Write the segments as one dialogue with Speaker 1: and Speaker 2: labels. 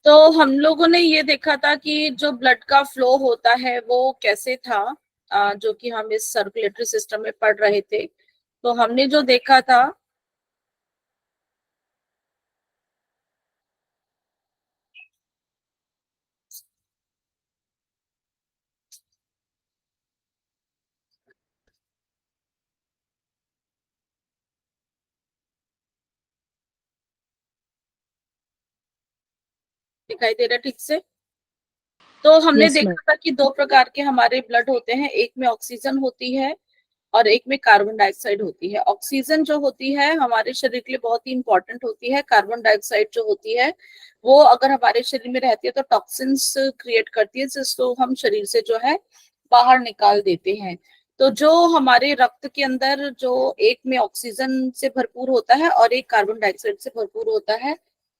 Speaker 1: तो हम लोगों ने ये देखा था कि जो ब्लड का फ्लो होता है वो कैसे था, जो कि हम इस सर्कुलेटरी सिस्टम में पढ़ रहे थे। तो हमने जो देखा था, दिखाई दे रहा है ठीक से? तो हमने
Speaker 2: यस मैम।
Speaker 1: देखा था कि दो प्रकार के हमारे ब्लड होते हैं, एक में ऑक्सीजन होती है और एक में कार्बन डाइऑक्साइड होती है। ऑक्सीजन जो होती है हमारे शरीर के लिए बहुत ही इंपॉर्टेंट होती है। कार्बन डाइऑक्साइड जो होती है वो अगर हमारे शरीर में रहती है तो टॉक्सिन्स क्रिएट करती है, जिसको हम शरीर से जो है बाहर निकाल देते हैं। तो जो हमारे रक्त के अंदर जो एक में ऑक्सीजन से भरपूर होता है और एक कार्बन डाइऑक्साइड से भरपूर होता है,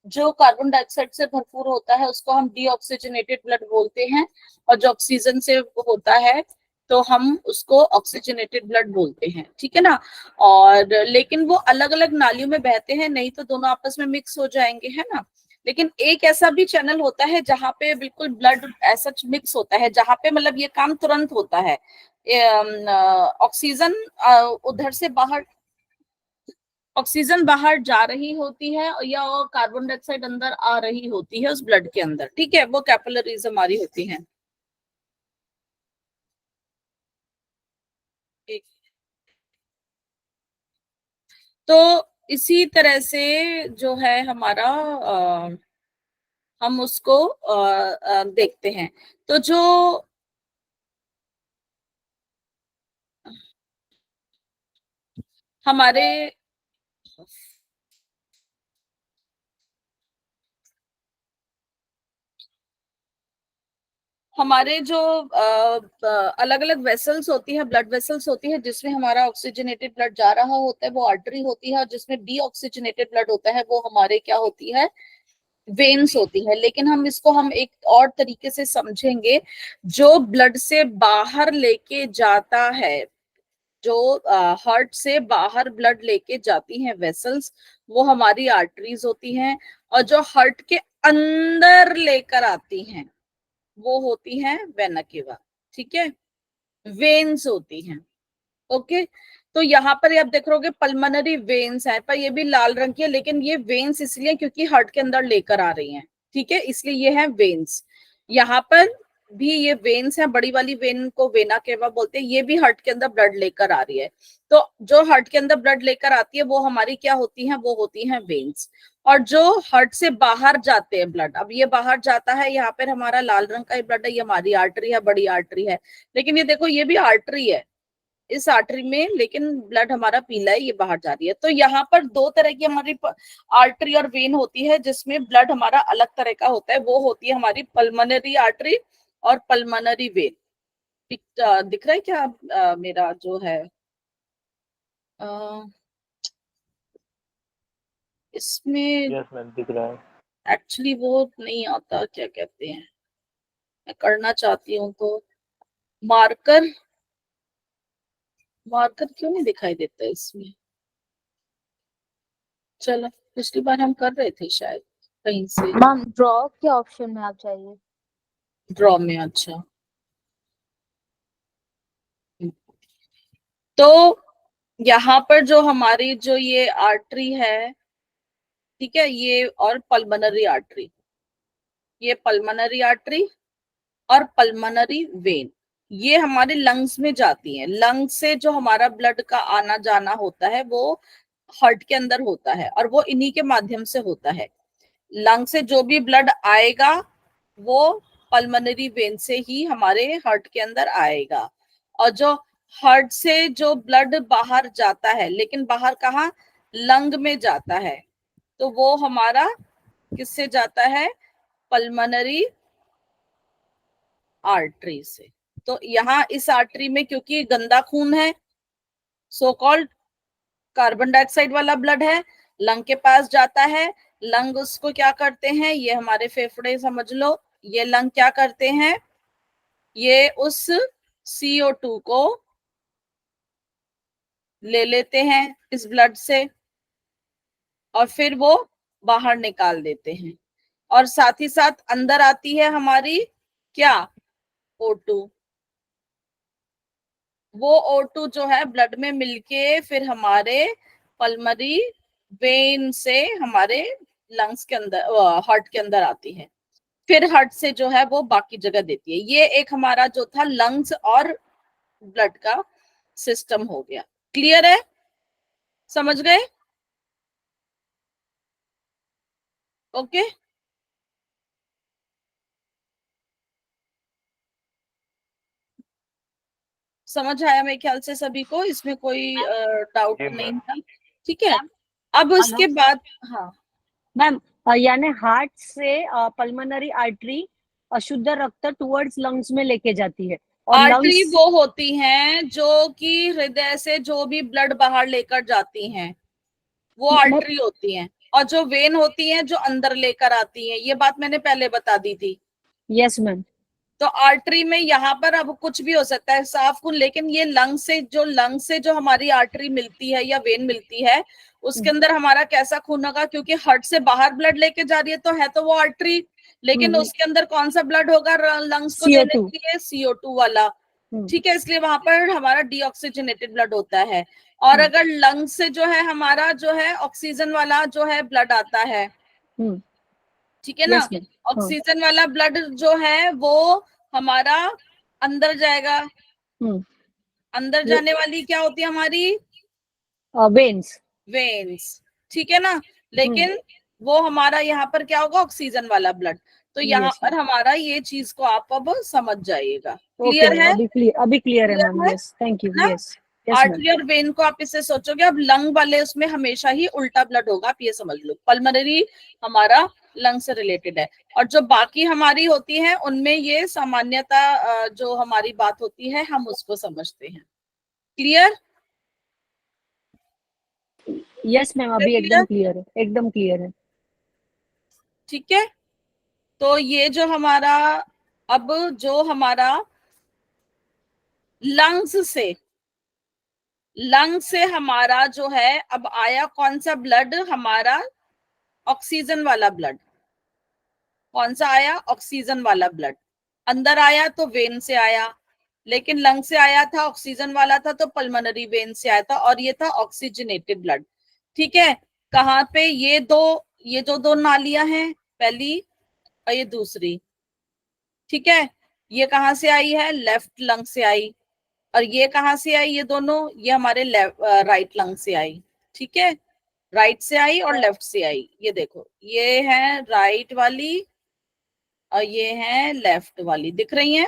Speaker 1: जो कार्बन डाइऑक्साइड से भरपूर होता है उसको हम डीऑक्सीजनेटेड ब्लड बोलते हैं, और जो ऑक्सीजन से होता है तो हम उसको ऑक्सीजनेटेड ब्लड बोलते हैं, ठीक है ना। और लेकिन वो अलग अलग नालियों में बहते हैं, नहीं तो दोनों आपस में मिक्स हो जाएंगे, है ना। लेकिन एक ऐसा भी चैनल होता है जहां पे बिल्कुल ब्लड ऐसा मिक्स होता है, जहां पे मतलब ये काम तुरंत होता है। ऑक्सीजन उधर से बाहर, ऑक्सीजन बाहर जा रही होती है या कार्बन डाइऑक्साइड अंदर आ रही होती है उस ब्लड के अंदर, ठीक है, वो कैपिलरीज हमारी होती हैं। तो इसी तरह से जो है हमारा हम उसको देखते हैं। तो जो हमारे हमारे जो अलग अलग वेसल्स होती है, ब्लड वेसल्स होती है, जिसमें हमारा ऑक्सीजनेटेड ब्लड जा रहा होता है वो आर्टरी होती है, और जिसमें डीऑक्सीजनेटेड ब्लड होता है वो हमारे क्या होती है, वेन्स होती है। लेकिन हम इसको हम एक और तरीके से समझेंगे, जो ब्लड से बाहर लेके जाता है, जो हार्ट से बाहर ब्लड लेके जाती हैं वेसल्स, वो हमारी आर्टरीज होती हैं। और जो हार्ट के अंदर लेकर आती हैं वो होती हैं वेना केवा, ठीक है, वेन्स होती हैं। ओके। तो यहाँ पर आप देख रहोगे पल्मनरी वेन्स है, पर ये भी लाल रंग की है, लेकिन ये वेन्स इसलिए क्योंकि हार्ट के अंदर लेकर आ रही हैं, ठीक है, इसलिए ये है वेन्स। यहाँ पर भी ये वेन्स है, बड़ी वाली वेन को वेना केवा बोलते हैं, ये भी हार्ट के अंदर ब्लड लेकर आ रही है। तो जो हार्ट के अंदर ब्लड लेकर आती है वो हमारी क्या होती है, वो होती है वेन्स। और जो हार्ट से बाहर जाते हैं ब्लड, अब ये बाहर जाता है, यहाँ पर हमारा लाल रंग का ब्लड है, ये हमारी आर्टरी है, बड़ी आर्टरी है। लेकिन ये देखो ये भी आर्टरी है इस आर्टरी में, लेकिन ब्लड हमारा पीला है, ये बाहर जा रही है। तो यहाँ पर दो तरह की हमारी आर्टरी और वेन होती है, जिसमें ब्लड हमारा अलग तरह का होता है, वो होती है हमारी पल्मनरी आर्टरी और पल्मनरी वेन। दिख रहा है क्या मेरा जो है अ, इसमें
Speaker 2: यस मैम, दिख रहा है।
Speaker 1: एक्चुअली वो नहीं आता, क्या कहते हैं, मैं करना चाहती हूँ तो मार्कर, मार्कर क्यों नहीं दिखाई देता इसमें। चलो, पिछली बार हम कर रहे थे शायद कहीं से
Speaker 3: मैम ड्रॉ के ऑप्शन में आप जाइए।
Speaker 1: ड्रॉ में। अच्छा, तो यहाँ पर जो हमारी जो ये आर्टरी है, ठीक है, ये और पल्मनरी आर्टरी, ये पल्मनरी आर्टरी और पल्मनरी वेन, ये हमारे लंग्स में जाती है। लंग से जो हमारा ब्लड का आना जाना होता है वो हार्ट के अंदर होता है, और वो इन्हीं के माध्यम से होता है। लंग से जो भी ब्लड आएगा वो पल्मनरी वेन से ही हमारे हार्ट के अंदर आएगा। और जो हार्ट से जो ब्लड बाहर जाता है, लेकिन बाहर कहाँ, लंग में जाता है, तो वो हमारा किससे जाता है, पल्मनरी आर्टरी से। तो यहाँ इस आर्टरी में क्योंकि गंदा खून है, सो कॉल्ड कार्बन डाइऑक्साइड वाला ब्लड है, लंग के पास जाता है। लंग उसको क्या करते हैं, ये हमारे फेफड़े समझ लो, ये लंग क्या करते हैं, ये उस CO2 को ले लेते हैं इस ब्लड से और फिर वो बाहर निकाल देते हैं। और साथ ही साथ अंदर आती है हमारी क्या, O2। वो O2 जो है ब्लड में मिलके फिर हमारे पल्मरी वेन से हमारे लंग्स के अंदर, हार्ट के अंदर आती है, फिर हार्ट से जो है वो बाकी जगह देती है। ये एक हमारा जो था लंग्स और ब्लड का सिस्टम हो गया। क्लियर है, समझ गए? ओके, समझ आया मेरे ख्याल से सभी को, इसमें कोई डाउट
Speaker 2: जी
Speaker 1: नहीं
Speaker 2: मैम।
Speaker 1: था। ठीक है, अब
Speaker 3: हेलो
Speaker 1: उसके बाद हाँ,
Speaker 3: मैम, यानी हार्ट से पल्मोनरी आर्टरी अशुद्ध रक्त टुवर्ड्स लंग्स में लेके जाती है, और
Speaker 1: आर्टरी
Speaker 3: लंग्स
Speaker 1: वो होती हैं जो कि हृदय से जो भी ब्लड बाहर लेकर जाती हैं, वो आर्टरी होती हैं। और जो वेन होती हैं जो अंदर लेकर आती हैं, ये बात मैंने पहले बता दी थी।
Speaker 3: Yes ma'am.
Speaker 1: तो आर्टरी में यहाँ पर अब कुछ भी हो सकता है, साफ खून, लेकिन ये लंग से जो हमारी आर्टरी मिलती है या वेन मिलती है, उसके अंदर हमारा कैसा खून होगा, क्योंकि हार्ट से बाहर ब्लड लेके जा रही है तो वो आर्टरी, लेकिन उसके अंदर कौन सा ब्लड होगा लंग्स को देने
Speaker 3: CO2।
Speaker 1: के लिए, CO2 वाला। ठीक है, इसलिए वहां पर हमारा डीऑक्सीजनेटेड ब्लड होता है। और अगर लंग से जो है हमारा जो है ऑक्सीजन वाला जो है ब्लड आता है, ठीक है ना,
Speaker 3: यस मैम।
Speaker 1: ऑक्सीजन वाला ब्लड जो है वो हमारा अंदर जाएगा। अंदर जाने वाली क्या होती है हमारी,
Speaker 3: वेन्स।
Speaker 1: वेन्स। ठीक है ना, लेकिन वो हमारा यहाँ पर क्या होगा, ऑक्सीजन वाला ब्लड। तो यहाँ
Speaker 3: यस
Speaker 1: पर हमारा ये चीज को आप अब समझ जाइएगा।
Speaker 3: ओके
Speaker 1: क्लियर
Speaker 3: मैम,
Speaker 1: है,
Speaker 3: अभी क्लियर है मैम।
Speaker 1: क्लियर है
Speaker 3: यस, थैंक यू।
Speaker 1: ना।
Speaker 3: Yes yes ma'am.
Speaker 1: आर्टरी और वेन को आप इससे सोचोगे, अब लंग वाले उसमें हमेशा ही उल्टा ब्लड होगा, आप ये समझ लो। पल्मोनरी हमारा लंग से रिलेटेड है, और जो बाकी हमारी होती है उनमें ये सामान्यता जो हमारी बात होती है हम उसको समझते हैं। क्लियर?
Speaker 3: यस मैम, अभी एकदम
Speaker 1: क्लियर,
Speaker 3: क्लियर है, एकदम क्लियर है।
Speaker 1: ठीक है। तो ये जो हमारा, अब जो हमारा लंग्स से, लंग से हमारा जो है अब आया कौन सा ब्लड, हमारा ऑक्सीजन वाला ब्लड। कौन सा आया, ऑक्सीजन वाला ब्लड। अंदर आया तो वेन से आया, लेकिन लंग से आया था, ऑक्सीजन वाला था तो पल्मोनरी वेन से आया था, और ये था ऑक्सीजनेटेड ब्लड। ठीक है, कहाँ पे, ये जो दो नालियां हैं, पहली और ये दूसरी। ठीक है, ये कहाँ से आई है, लेफ्ट लंग से आई। और ये कहाँ से आई, ये दोनों, ये हमारे राइट लंग से आई। ठीक है, राइट से आई और लेफ्ट से आई। ये देखो, ये है राइट वाली और ये है लेफ्ट वाली, दिख रही है।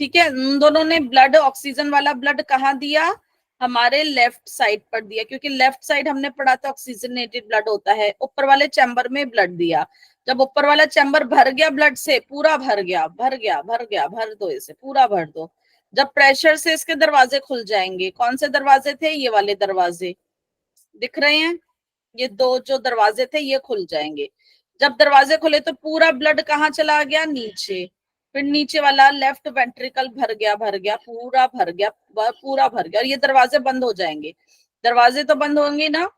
Speaker 1: ठीक है, उन दोनों ने ब्लड, ऑक्सीजन वाला ब्लड कहाँ दिया, हमारे लेफ्ट साइड पर दिया, क्योंकि लेफ्ट साइड हमने पढ़ा था ऑक्सीजनेटेड ब्लड होता है। ऊपर वाले चैम्बर में ब्लड दिया, जब ऊपर वाला चैम्बर भर गया ब्लड से, पूरा भर गया, भर दो इसे, पूरा भर दो। जब प्रेशर से इसके दरवाजे खुल जाएंगे, कौन से दरवाजे थे, ये वाले दरवाजे दिख रहे हैं, ये दो जो दरवाजे थे ये खुल जाएंगे। जब दरवाजे खुले तो पूरा ब्लड कहाँ चला गया, नीचे। फिर नीचे वाला लेफ्ट वेंट्रिकल भर गया, पूरा भर गया, पूरा भर गया, और ये दरवाजे बंद हो जाएंगे। दरवाजे तो बंद होंगे ना,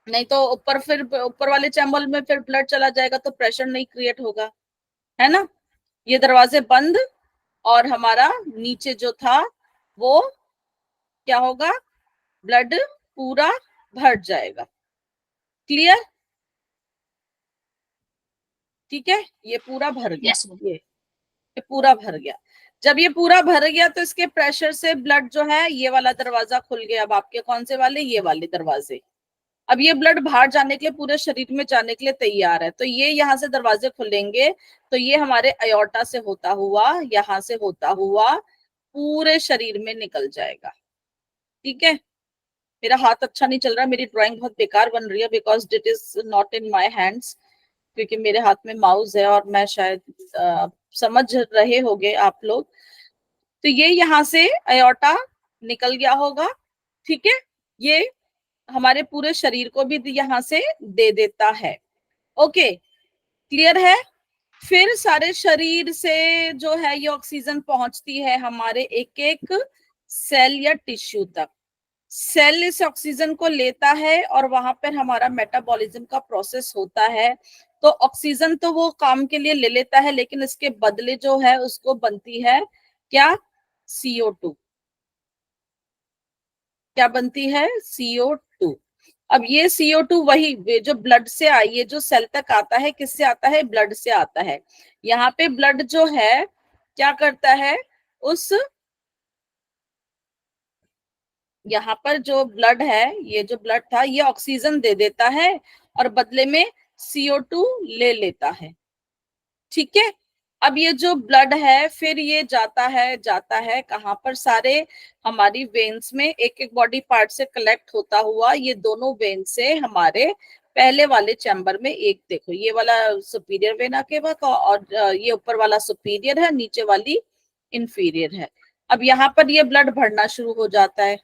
Speaker 1: नहीं तो ऊपर, फिर ऊपर वाले चैम्बर में फिर ब्लड चला जाएगा तो प्रेशर नहीं क्रिएट होगा, है ना। ये दरवाजे बंद, और हमारा नीचे जो था वो क्या होगा, ब्लड पूरा भर जाएगा। क्लियर? ठीक है, ये पूरा भर गया,
Speaker 3: यस मैम।
Speaker 1: ये पूरा भर गया। जब ये पूरा भर गया तो इसके प्रेशर से ब्लड जो है, ये वाला दरवाजा खुल गया। अब आपके कौन से वाले, ये वाले दरवाजे। अब ये ब्लड बाहर जाने के लिए, पूरे शरीर में जाने के लिए तैयार है, तो ये यहाँ से दरवाजे खुलेंगे, तो ये हमारे अयोर्टा से होता हुआ, यहाँ से होता हुआ पूरे शरीर में निकल जाएगा। ठीक है, मेरा हाथ अच्छा नहीं चल रहा, मेरी ड्राइंग बहुत बेकार बन रही है, because it is not in my hands, क्योंकि मेरे हाथ में माउस है, और मैं शायद समझ रहे होगे आप लोग। तो ये यहाँ से अयोटा निकल गया होगा। ठीक है, ये हमारे पूरे शरीर को भी यहाँ से दे देता है। ओके, क्लियर है। फिर सारे शरीर से जो है ये ऑक्सीजन पहुंचती है हमारे एक एक सेल या टिश्यू तक। सेल इस ऑक्सीजन को लेता है और वहां पर हमारा मेटाबॉलिज्म का प्रोसेस होता है। तो ऑक्सीजन तो वो काम के लिए ले लेता है, लेकिन इसके बदले जो है उसको बनती है क्या, CO2। क्या बनती है, CO2। अब ये CO2 वही जो ब्लड से आई, ये जो सेल तक आता है किससे आता है, ब्लड से आता है। यहाँ पे ब्लड जो है क्या करता है, उस यहाँ पर जो ब्लड है, ये जो ब्लड था ये ऑक्सीजन दे देता है और बदले में CO2 ले लेता है। ठीक है। अब ये जो ब्लड है फिर ये जाता है कहाँ पर, सारे हमारी वेन्स में एक एक बॉडी पार्ट से कलेक्ट होता हुआ, ये दोनों वेन से हमारे पहले वाले चैम्बर में, एक देखो ये वाला सुपीरियर वेना केवा का, और ये ऊपर वाला सुपीरियर है, नीचे वाली इंफीरियर है। अब यहाँ पर ये ब्लड भरना शुरू हो जाता है,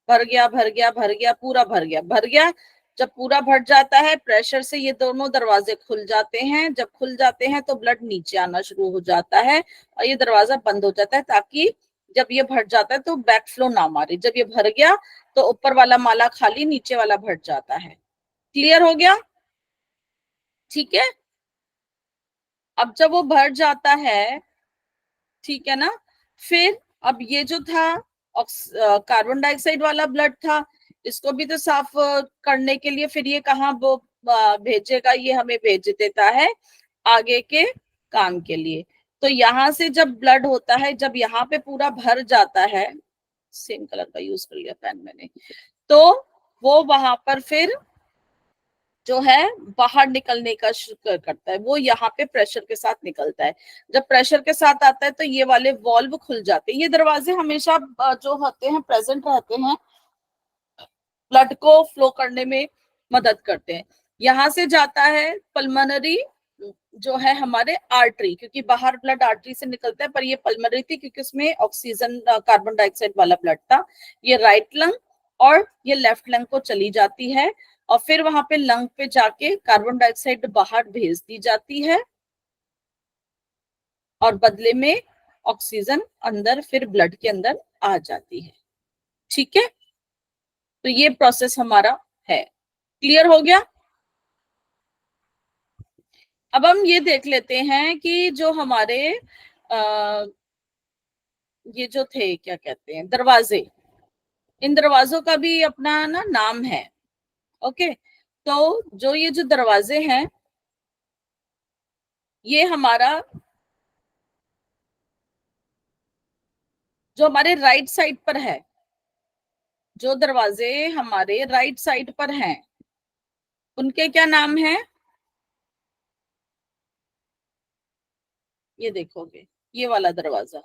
Speaker 1: भर गया भर गया भर गया, पूरा भर गया भर गया। जब पूरा भर जाता है प्रेशर से ये दोनों दरवाजे खुल जाते हैं, जब खुल जाते हैं तो ब्लड नीचे आना शुरू हो जाता है और ये दरवाजा बंद हो जाता है, ताकि जब ये भर जाता है तो बैक फ्लो ना मारे। जब ये भर गया तो ऊपर वाला माला खाली, नीचे वाला भर जाता है। क्लियर हो गया, ठीक है। अब जब वो भर जाता है, ठीक है ना, फिर अब ये जो था कार्बन डाइऑक्साइड वाला ब्लड था, इसको भी तो साफ करने के लिए फिर ये कहाँ वो भेजेगा, ये हमें भेज देता है आगे के काम के लिए। तो यहाँ से जब ब्लड होता है, जब यहाँ पे पूरा भर जाता है, सेम कलर का यूज कर लिया पेन मैंने, तो वो वहां पर फिर जो है बाहर निकलने का शुरू करता है, वो यहाँ पे प्रेशर के साथ निकलता है। जब प्रेशर के साथ आता है तो ये वाले वॉल्व खुल जाते हैं। ये दरवाजे हमेशा जो होते हैं प्रेजेंट रहते हैं, ब्लड को फ्लो करने में मदद करते हैं। यहाँ से जाता है पल्मोनरी, जो है हमारे आर्टरी, क्योंकि बाहर ब्लड आर्टरी से निकलता है, पर ये पल्मोनरी थी क्योंकि उसमें ऑक्सीजन कार्बन डाइऑक्साइड वाला ब्लड था। ये राइट लंग और ये लेफ्ट लंग को चली जाती है और फिर वहां पे लंग पे जाके कार्बन डाइऑक्साइड बाहर भेज दी जाती है और बदले में ऑक्सीजन अंदर फिर ब्लड के अंदर आ जाती है। ठीक है, तो ये प्रोसेस हमारा है। क्लियर हो गया। अब हम ये देख लेते हैं कि जो हमारे ये जो थे क्या कहते हैं दरवाजे, इन दरवाजों का भी अपना ना नाम है। ओके, तो जो ये जो दरवाजे हैं, ये हमारा जो हमारे राइट साइड पर है, जो दरवाजे हमारे राइट साइड पर हैं, उनके क्या नाम है, ये देखोगे ये वाला दरवाजा,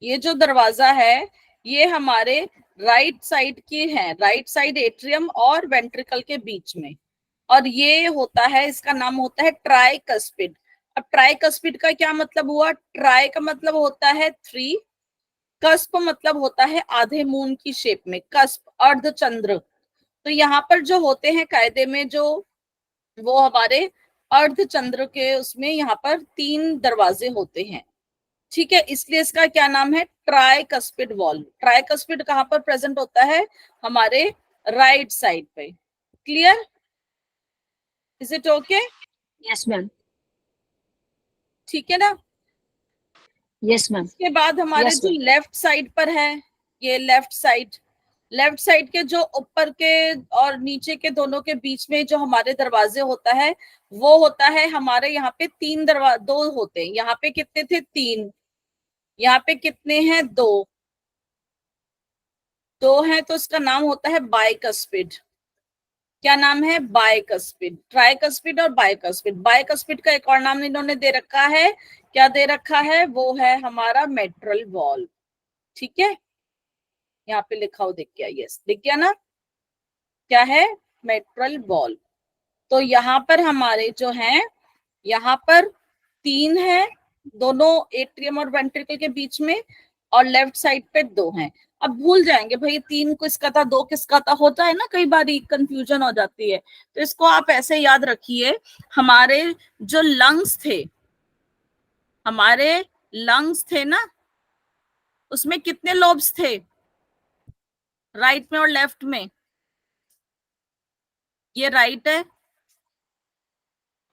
Speaker 1: ये जो दरवाजा है ये हमारे राइट साइड की है, राइट साइड एट्रियम और वेंट्रिकल के बीच में, और ये होता है, इसका नाम होता है ट्राइकस्पिड। अब ट्राइकस्पिड का क्या मतलब हुआ, ट्राई का मतलब होता है थ्री, कस्प मतलब होता है आधे मून की शेप में, कस्प अर्धचंद्र। तो यहाँ पर जो होते हैं कायदे में, जो वो हमारे अर्धचंद्र के उसमें यहाँ पर 3 दरवाजे होते हैं। ठीक है, इसलिए इसका क्या नाम है, ट्राइकस्पिड वॉल्व। ट्राइकस्पिड कहाँ पर प्रेजेंट होता है, हमारे राइट साइड पे। Clear, is it okay.
Speaker 3: Yes ma'am.
Speaker 1: ठीक है ना।
Speaker 3: Yes ma'am.
Speaker 1: इसके बाद हमारे
Speaker 3: यस
Speaker 1: जो
Speaker 3: मैम।
Speaker 1: लेफ्ट साइड पर है, ये लेफ्ट साइड, लेफ्ट साइड के जो ऊपर के और नीचे के दोनों के बीच में जो हमारे दरवाजे होता है, वो होता है हमारे यहाँ पे 3 दरवाजे, 2 होते हैं। यहाँ पे कितने थे, 3, यहाँ पे कितने हैं, 2, 2 हैं, तो इसका नाम होता है बाइकस्पिड। क्या नाम है, बाइकस्पिड। ट्राइकस्पिड और बाइकस्पिड। बाइकस्पिड का एक और नाम इन्होंने दे रखा है, क्या दे रखा है, वो है हमारा मेट्रल वॉल्व। ठीक है, यहाँ पे लिखा हो, दिख गया, यस दिख गया ना, क्या है, मेट्रल वॉल्व। तो यहाँ पर हमारे जो हैं, यहाँ पर 3 है, दोनों एट्रियम और वेंट्रिकल के बीच में, और लेफ्ट साइड पे 2 हैं। अब भूल जाएंगे भाई 3 किसका था, 2 किसका था, होता है ना कई बार कंफ्यूजन हो जाती है, तो इसको आप ऐसे याद रखिए। हमारे जो लंग्स थे, हमारे लंग्स थे ना, उसमें कितने लोब्स थे, राइट में और लेफ्ट में, ये राइट है,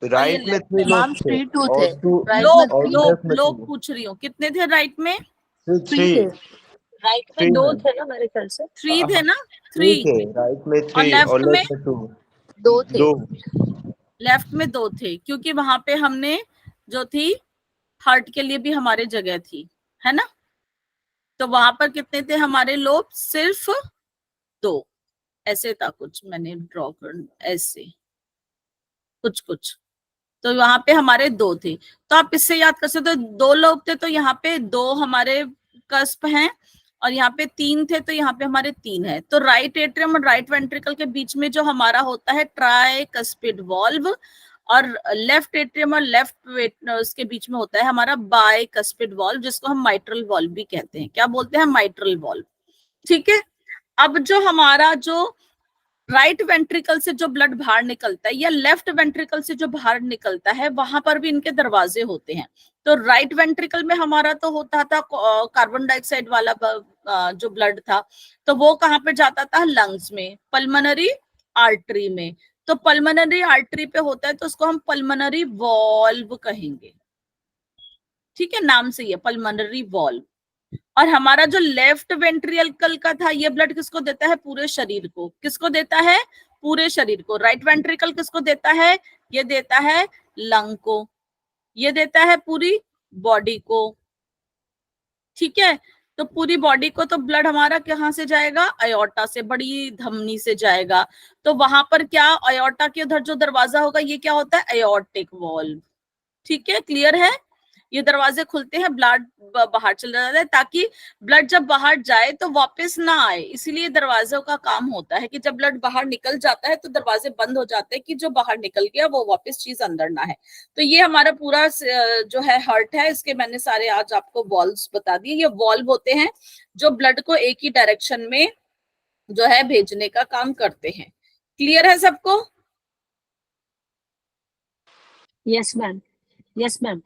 Speaker 2: राइट में 3
Speaker 4: मैम
Speaker 2: लोग थे
Speaker 4: 3 2
Speaker 2: और
Speaker 4: थे,
Speaker 2: 2
Speaker 4: राइट
Speaker 1: लोग
Speaker 4: में
Speaker 2: और
Speaker 4: 3
Speaker 2: लेफ्ट में
Speaker 1: लोग
Speaker 2: 2
Speaker 1: पूछ रही हूँ कितने थे राइट में?
Speaker 4: 3
Speaker 2: 3
Speaker 4: थे,
Speaker 3: राइट में
Speaker 2: 3
Speaker 3: दो
Speaker 2: मैम
Speaker 3: थे ना मेरे ख्याल से।
Speaker 1: 3 थे ना?
Speaker 2: 3
Speaker 1: 3
Speaker 2: थे, राइट में
Speaker 1: और
Speaker 2: 3 और
Speaker 1: लेफ्ट में?
Speaker 2: लेफ्ट में 2
Speaker 4: 2 थे।
Speaker 2: 2
Speaker 1: लेफ्ट में 2 थे क्योंकि वहां पे हमने जो थी हार्ट के लिए भी हमारे जगह थी, है ना? तो वहां पर कितने थे हमारे लोग? सिर्फ 2। ऐसे था कुछ, मैंने ड्रॉ कर ऐसे कुछ कुछ, तो वहां पे हमारे 2 थे। तो आप इससे याद कर सकते हो 2 लोग थे तो यहाँ पे 2 हमारे कस्प हैं, और यहाँ पे 3 थे तो यहाँ पे हमारे 3 है। तो राइट एट्रियम और राइट वेंट्रिकल के बीच में जो हमारा होता है ट्राइकस्पिड वॉल्व, और लेफ्ट एट्रियम और लेफ्ट उसके बीच में होता है हमारा बाइकस्पिड वॉल्व, जिसको हम माइट्रल वॉल्व भी कहते हैं। क्या बोलते हैं? Mitral valve. ठीक है। अब जो हमारा जो राइट वेंट्रिकल से जो ब्लड बाहर निकलता है या लेफ्ट वेंट्रिकल से जो बाहर निकलता है, वहां पर भी इनके दरवाजे होते हैं। तो राइट वेंट्रिकल में हमारा तो होता था कार्बन डाइऑक्साइड वाला जो ब्लड था, तो वो कहाँ पे जाता था? लंग्स में, पल्मोनरी आर्टरी में। तो पल्मोनरी आर्टरी पे होता है तो उसको हम पल्मोनरी वॉल्व कहेंगे। ठीक है, नाम से ही है पल्मोनरी वॉल्व। और हमारा जो लेफ्ट वेंट्रिकल का था, ये ब्लड किसको देता है? पूरे शरीर को। किसको देता है? पूरे शरीर को। राइट वेंट्रिकल किसको देता है? ये देता है लंग को, ये देता है पूरी बॉडी को। ठीक है, तो पूरी बॉडी को तो ब्लड हमारा कहाँ से जाएगा? अयोर्टा से, बड़ी धमनी से जाएगा। तो वहां पर क्या, अयोर्टा के उधर जो दरवाजा होगा ये क्या होता है? अयोर्टिक वॉल्व। ठीक है, क्लियर है? ये दरवाजे खुलते हैं, ब्लड बाहर चला जाता है, ताकि ब्लड जब बाहर जाए तो वापस ना आए। इसीलिए दरवाजों का काम होता है कि जब ब्लड बाहर निकल जाता है तो दरवाजे बंद हो जाते हैं कि जो बाहर निकल गया वो वापस चीज अंदर ना है। तो ये हमारा पूरा जो है हार्ट है, इसके मैंने सारे आज आपको वॉल्व्स बता दिए। ये वॉल्व होते हैं जो ब्लड को एक ही डायरेक्शन में जो है भेजने का काम करते हैं। क्लियर है सबको?
Speaker 3: Yes ma'am, yes ma'am.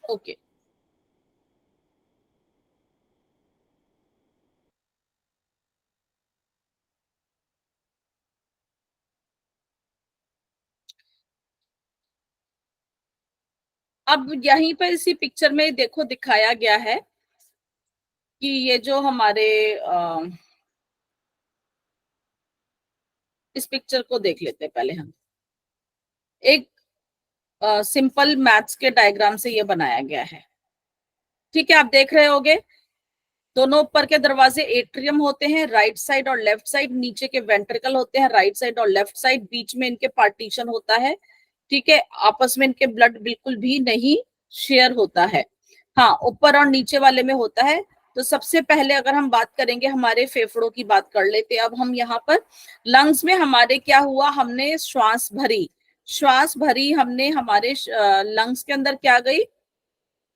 Speaker 1: Okay. अब यहीं पर इसी पिक्चर में देखो दिखाया गया है कि ये जो हमारे इस पिक्चर को देख लेते हैं पहले हम। एक सिंपल मैथ्स के डायग्राम से ये बनाया गया है। ठीक है, आप देख रहे होगे दोनों ऊपर के दरवाजे एट्रियम होते हैं, राइट साइड और लेफ्ट साइड। नीचे के वेंट्रिकल होते हैं, राइट साइड और लेफ्ट साइड। बीच में इनके पार्टीशन होता है। ठीक है, आपस में इनके ब्लड बिल्कुल भी नहीं शेयर होता है। हाँ, ऊपर और नीचे वाले में होता है। तो सबसे पहले अगर हम बात करेंगे, हमारे फेफड़ों की बात कर लेते हैं अब हम यहाँ पर। लंग्स में हमारे क्या हुआ? हमने श्वास भरी, श्वास भरी हमने, हमारे लंग्स के अंदर क्या गई?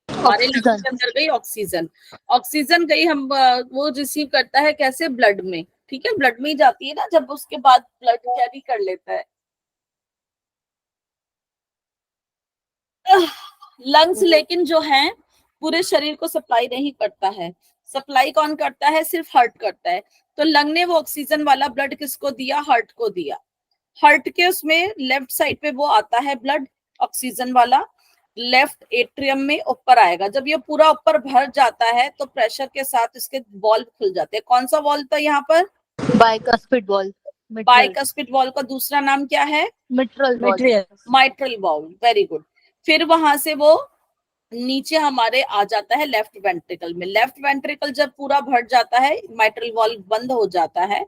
Speaker 1: हमारे लंग्स के अंदर गई ऑक्सीजन। ऑक्सीजन गई, हम वो रिसीव करता है कैसे? ब्लड में। ठीक है, ब्लड में ही जाती है ना, जब उसके बाद ब्लड कैरी कर लेता है। लंग्स लेकिन जो है पूरे शरीर को सप्लाई नहीं करता है। सप्लाई कौन करता है? सिर्फ हार्ट करता है। तो लंग ने वो ऑक्सीजन वाला ब्लड किसको दिया? हार्ट को दिया। हार्ट के उसमें लेफ्ट साइड पे वो आता है ब्लड ऑक्सीजन वाला, लेफ्ट एट्रियम में ऊपर आएगा। जब ये पूरा ऊपर भर जाता है तो प्रेशर के साथ इसके वॉल्व खुल जाते हैं। कौन सा वॉल्व था यहाँ पर?
Speaker 4: Bicuspid valve.
Speaker 1: बाइकस्पिड वॉल्व का दूसरा नाम क्या है?
Speaker 4: Mitral valve.
Speaker 1: Mitral valve. Very good. फिर वहां से वो नीचे हमारे आ जाता है लेफ्ट वेंट्रिकल में। लेफ्ट वेंट्रिकल जब पूरा भर जाता है, माइट्रल वॉल्व बंद हो जाता है,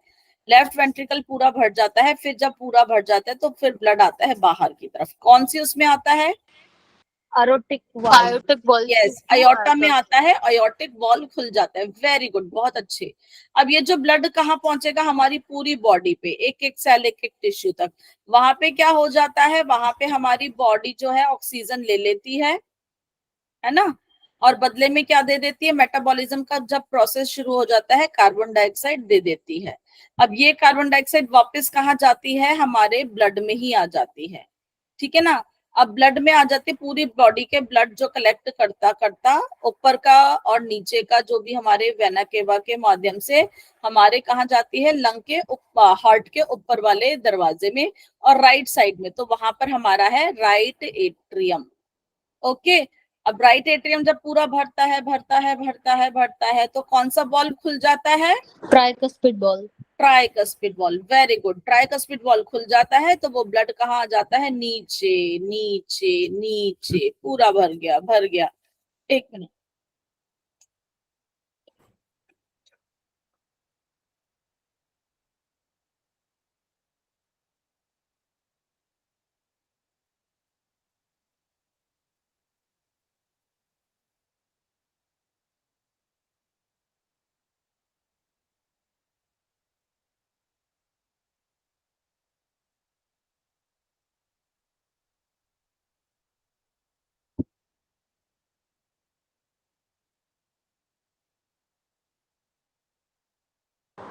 Speaker 1: लेफ्ट वेंट्रिकल पूरा भर जाता है। फिर जब पूरा भर जाता है तो फिर ब्लड आता है बाहर की तरफ। कौन सी उसमें आता है?
Speaker 3: अरोटिक वाल्व।
Speaker 4: Aortic valve.
Speaker 1: यस, अयोर्टा में आता है। अयोर्टिक वॉल्व खुल जाता है। वेरी गुड, बहुत अच्छे। अब ये जो ब्लड कहाँ पहुंचेगा? हमारी पूरी बॉडी पे, एक एक सेल, एक एक टिश्यू तक। वहां पे क्या हो जाता है? वहां पे हमारी बॉडी जो है ऑक्सीजन ले लेती है ना, और बदले में क्या दे देती है? मेटाबॉलिज्म का जब प्रोसेस शुरू हो जाता है, कार्बन डाइऑक्साइड दे देती है। अब ये कार्बन डाइऑक्साइड वापस कहाँ जाती है? हमारे ब्लड में ही आ जाती है। ठीक है ना। अब ब्लड में आ जाती है पूरी बॉडी के ब्लड जो कलेक्ट करता करता ऊपर का और नीचे का जो भी हमारे वेना केवा के माध्यम से हमारे कहाँ जाती है, लंग के हार्ट के ऊपर वाले दरवाजे में और राइट साइड में, तो वहां पर हमारा है राइट एट्रियम। ओके, अब राइट एट्रियम जब पूरा भरता है भरता है भरता है भरता है तो कौन सा वॉल्व खुल जाता है,
Speaker 4: Tricuspid valve.
Speaker 1: Tricuspid valve. Very good, tricuspid valve खुल जाता है तो वो ब्लड कहाँ आ जाता है, नीचे नीचे नीचे, पूरा भर गया भर गया। एक मिनट,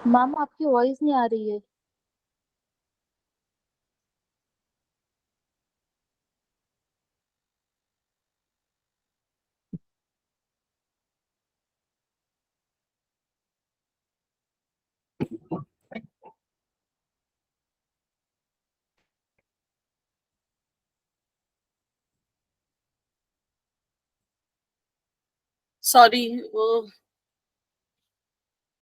Speaker 4: मैम आपकी वॉइस नहीं आ रही है।
Speaker 1: सॉरी, वो